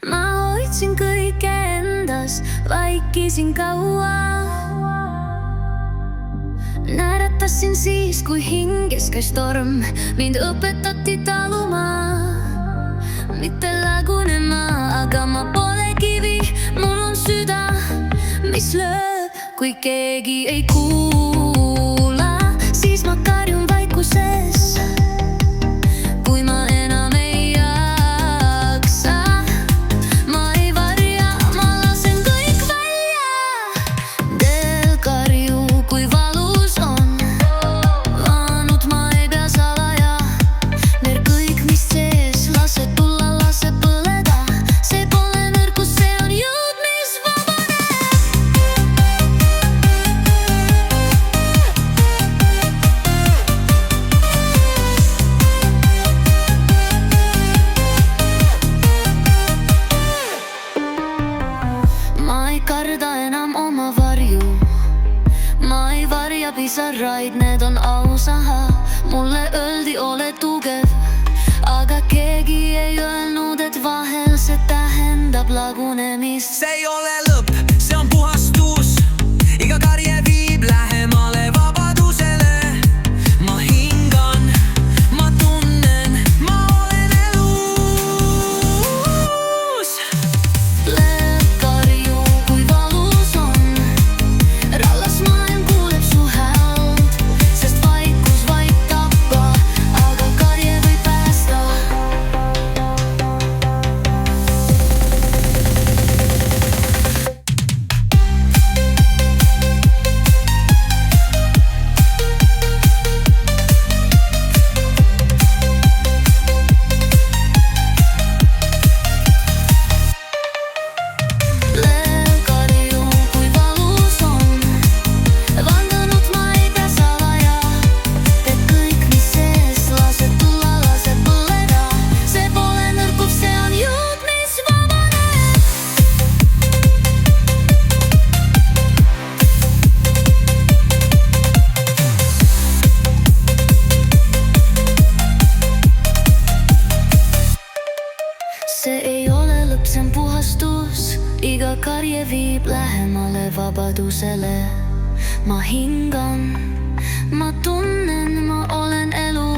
ma hoidsin kõike endas, vaikisin kaua. Naeratasin siis, kui hinges käis torm, mind õpetati taluma, mitte lagunema. Aga ma pole kivi, mul on süda, mis lööb, kui keegi ei kuula. Siis ma karjun vaikuses, kui ma enam ei jaksa. Ma ei varja, ma lasen kõik välja. Teel karju, kui valus on, vanud ma ei pea salaja. Neer kõik, mis sees, lase tulla, lase põleda. See pole nõrkus, see on jõud, mis vabaneb. Ma ei karda enam oma varju, ma ei varja pisaraid, need on ausaha. Mulle öeldi, ole tugev, aga keegi ei öelnud, et vahel see tähendab lagunemist. See ei ole lõpp, see on puhastus. Iga karje viib lähemale vabadusele. Ma hingan, ma tunnen, ma olen elus. Lööb karju, kui valus on, rallas maailm kuuleb su häält. Sest vaikus võib tappa, aga karje võib päästa. Lööb karju, kui valus on, vandanud ma ei pea salaja. Teed kõik, mis sees, lase tulla, lase põleda. See pole nõrkus, see on jõud, mis vabaneb. See ei ole lõpp, see on puhastus. Iga karje viib lähemale vabadusele. Ma hingan, ma tunnen, ma olen elus.